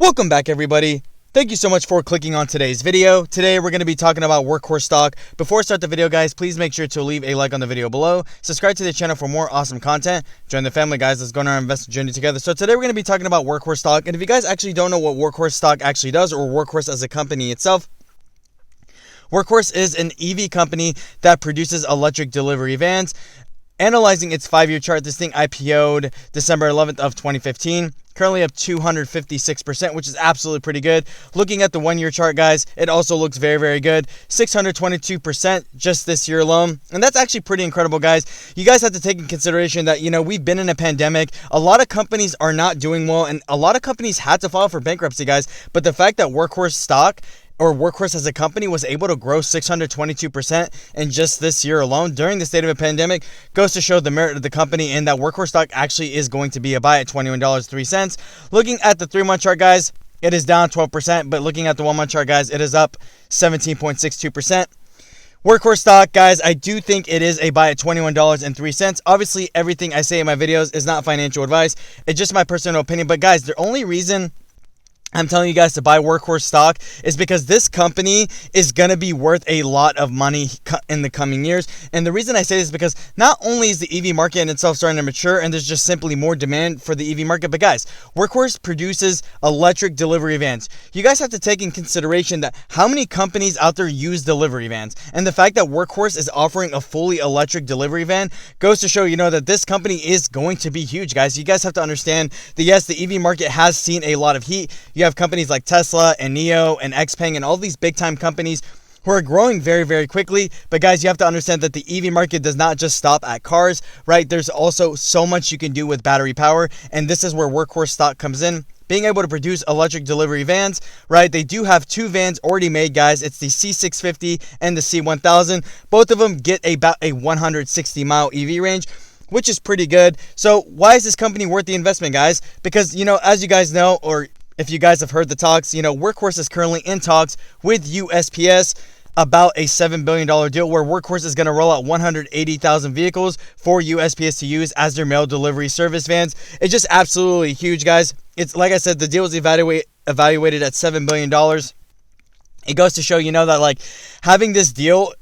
Welcome back, everybody. Thank you so much for clicking on today's video. Today we're going to be talking about Workhorse stock. Before I start the video, guys, please make sure to leave a like on the video below. Subscribe to the channel for more awesome content. Join the family, guys. Let's go on our investment journey together. So today we're going to be talking about Workhorse stock. And if you guys actually don't know what Workhorse stock actually does, or Workhorse as a company itself, Workhorse is an EV company that produces electric delivery vans. Analyzing its 5-year chart, this thing IPO'd December 11th of 2015. Currently up 256%, which is absolutely pretty good. Looking at the 1-year chart, guys, it also looks very, very good. 622% just this year alone. And that's actually pretty incredible, guys. You guys have to take in consideration that, we've been in a pandemic. A lot of companies are not doing well, and a lot of companies had to file for bankruptcy, guys. But the fact that Workhorse stock, or Workhorse as a company, was able to grow 622% in just this year alone during the state of a pandemic goes to show the merit of the company, and that Workhorse stock actually is going to be a buy at $21.03. Looking at the 3-month chart, guys, it is down 12%, but looking at the 1-month chart, guys, it is up 17.62%. Workhorse stock, guys, I do think it is a buy at $21.03. Obviously, everything I say in my videos is not financial advice. It's just my personal opinion. But guys, the only reason I'm telling you guys to buy Workhorse stock is because this company is going to be worth a lot of money in the coming years. And the reason I say this is because not only is the EV market in itself starting to mature and there's just simply more demand for the EV market, but guys, Workhorse produces electric delivery vans. You guys have to take in consideration that how many companies out there use delivery vans, and the fact that Workhorse is offering a fully electric delivery van goes to show that this company is going to be huge, guys. You guys have to understand that yes, the EV market has seen a lot of heat. You have companies like Tesla and NIO and XPeng and all these big time companies who are growing very, very quickly. But guys, you have to understand that the EV market does not just stop at cars, right? There's also so much you can do with battery power. And this is where Workhorse stock comes in. Being able to produce electric delivery vans, right? They do have 2 vans already made, guys. It's the C650 and the C1000. Both of them get about a 160-mile EV range, which is pretty good. So why is this company worth the investment, guys? Because, as you guys know, or if you guys have heard the talks, Workhorse is currently in talks with Usps about a $7 billion deal where Workhorse is going to roll out 180,000 vehicles for Usps to use as their mail delivery service vans. It's just absolutely huge, guys. It's like I said, the deal is evaluated at $7 billion. It goes to show, that having this deal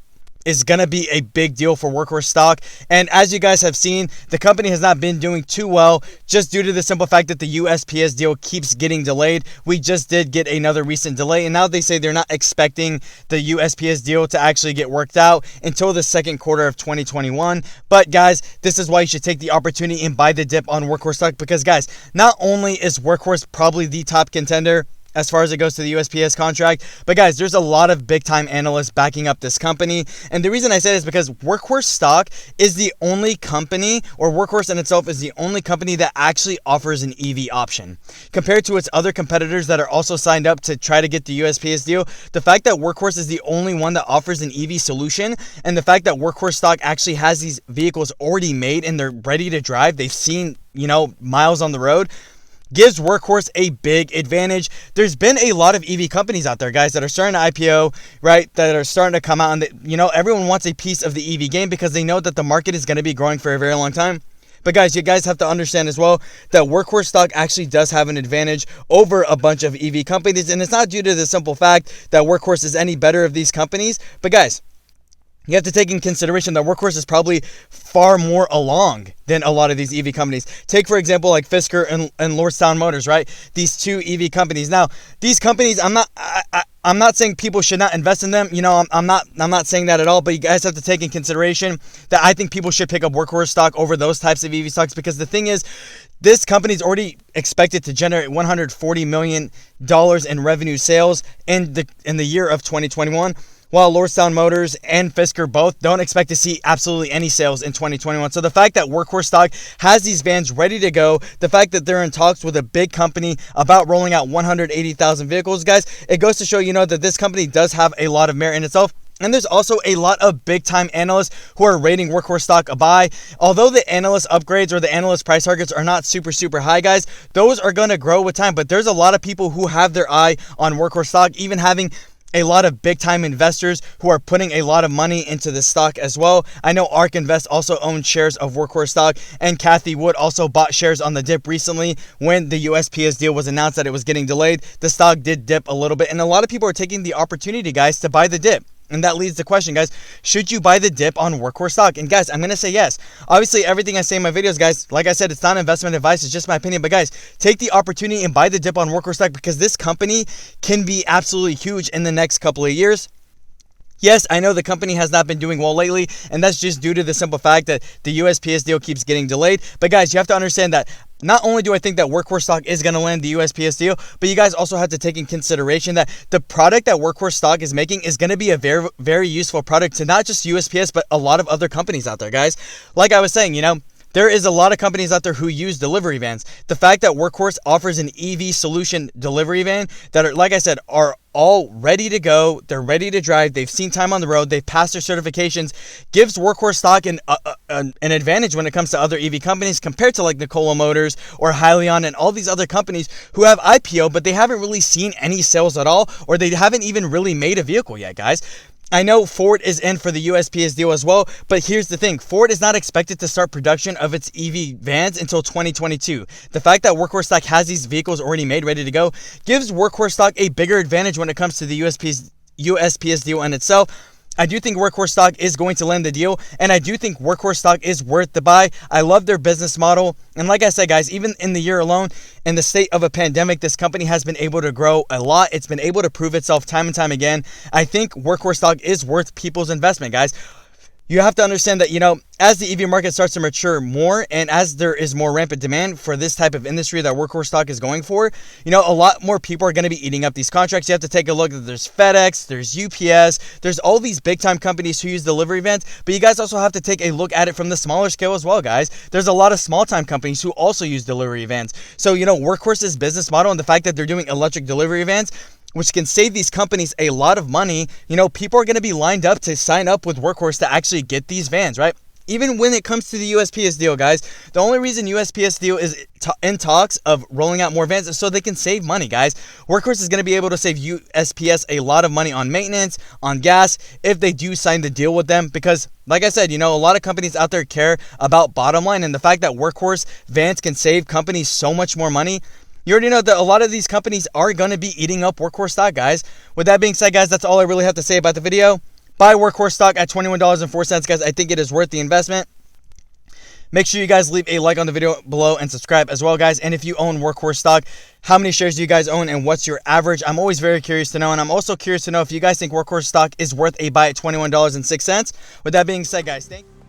is going to be a big deal for Workhorse stock. And as you guys have seen, the company has not been doing too well just due to the simple fact that the USPS deal keeps getting delayed. We just did get another recent delay, and now they say they're not expecting the USPS deal to actually get worked out until the second quarter of 2021. But guys, this is why you should take the opportunity and buy the dip on Workhorse stock, because guys, not only is Workhorse probably the top contender as far as it goes to the USPS contract, but guys, there's a lot of big time analysts backing up this company. And the reason I say this is because Workhorse stock is the only company, or Workhorse in itself is the only company that actually offers an EV option. Compared to its other competitors that are also signed up to try to get the USPS deal, the fact that Workhorse is the only one that offers an EV solution, and the fact that Workhorse stock actually has these vehicles already made and they're ready to drive, they've seen, miles on the road, gives Workhorse a big advantage. There's been a lot of EV companies out there, guys, that are starting to IPO, right, that are starting to come out, and everyone wants a piece of the EV game because they know that the market is going to be growing for a very long time. But guys, you guys have to understand as well that Workhorse stock actually does have an advantage over a bunch of EV companies, and it's not due to the simple fact that Workhorse is any better of these companies, but guys, you have to take in consideration that Workhorse is probably far more along than a lot of these EV companies. Take, for example, like Fisker and Lordstown Motors, right? These 2 EV companies. Now, these companies, I'm not saying people should not invest in them. I'm not saying that at all, but you guys have to take in consideration that I think people should pick up Workhorse stock over those types of EV stocks, because the thing is, this company is already expected to generate $140 million in revenue sales in the year of 2021. While Lordstown Motors and Fisker both don't expect to see absolutely any sales in 2021. So the fact that Workhorse stock has these vans ready to go, the fact that they're in talks with a big company about rolling out 180,000 vehicles, guys, it goes to show that this company does have a lot of merit in itself. And there's also a lot of big time analysts who are rating Workhorse stock a buy. Although the analyst upgrades or the analyst price targets are not super high, guys, those are going to grow with time. But there's a lot of people who have their eye on Workhorse stock, even having a lot of big time investors who are putting a lot of money into this stock as well. I know ARK Invest also owns shares of Workhorse stock, and Cathie Wood also bought shares on the dip recently when the USPS deal was announced that it was getting delayed. The stock did dip a little bit, and a lot of people are taking the opportunity, guys, to buy the dip. And that leads to the question, guys, should you buy the dip on Workhorse stock? And guys, I'm going to say yes. Obviously, everything I say in my videos, guys, like I said, it's not investment advice. It's just my opinion. But guys, take the opportunity and buy the dip on Workhorse stock because this company can be absolutely huge in the next couple of years. Yes, I know the company has not been doing well lately, and that's just due to the simple fact that the USPS deal keeps getting delayed. But guys, you have to understand that not only do I think that Workhorse stock is going to land the USPS deal, but you guys also have to take in consideration that the product that Workhorse stock is making is going to be a very, very useful product to not just USPS, but a lot of other companies out there, guys. Like I was saying, there is a lot of companies out there who use delivery vans. The fact that Workhorse offers an EV solution delivery van that are, like I said, are all ready to go. They're ready to drive. They've seen time on the road. They've passed their certifications. Gives Workhorse stock an advantage when it comes to other EV companies compared to like Nikola Motors or Hyliion and all these other companies who have IPO, but they haven't really seen any sales at all, or they haven't even really made a vehicle yet, guys. I know Ford is in for the USPS deal as well, but here's the thing. Ford is not expected to start production of its EV vans until 2022. The fact that Workhorse stock has these vehicles already made, ready to go, gives Workhorse stock a bigger advantage when it comes to the USPS deal in itself. I do think Workhorse stock is going to land the deal, and I do think Workhorse stock is worth the buy. I love their business model, and like I said, guys, even in the year alone, in the state of a pandemic, this company has been able to grow a lot. It's been able to prove itself time and time again. I think Workhorse stock is worth people's investment, guys. You have to understand that, as the EV market starts to mature more and as there is more rampant demand for this type of industry that Workhorse stock is going for, a lot more people are going to be eating up these contracts. You have to take a look. There's FedEx, there's UPS, there's all these big time companies who use delivery vans, but you guys also have to take a look at it from the smaller scale as well, guys. There's a lot of small time companies who also use delivery vans. So, Workhorse's business model and the fact that they're doing electric delivery vans, which can save these companies a lot of money, people are going to be lined up to sign up with Workhorse to actually get these vans, right? Even when it comes to the USPS deal, guys, the only reason USPS deal is in talks of rolling out more vans is so they can save money, guys. Workhorse is going to be able to save USPS a lot of money on maintenance, on gas, if they do sign the deal with them, because like I said, a lot of companies out there care about bottom line, and the fact that Workhorse vans can save companies so much more money. You already know that a lot of these companies are going to be eating up Workhorse stock, guys. With that being said, guys, that's all I really have to say about the video. Buy Workhorse stock at $21.04, guys. I think it is worth the investment. Make sure you guys leave a like on the video below and subscribe as well, guys. And if you own Workhorse stock, how many shares do you guys own and what's your average? I'm always very curious to know. And I'm also curious to know if you guys think Workhorse stock is worth a buy at $21.06. With that being said, guys, thank you.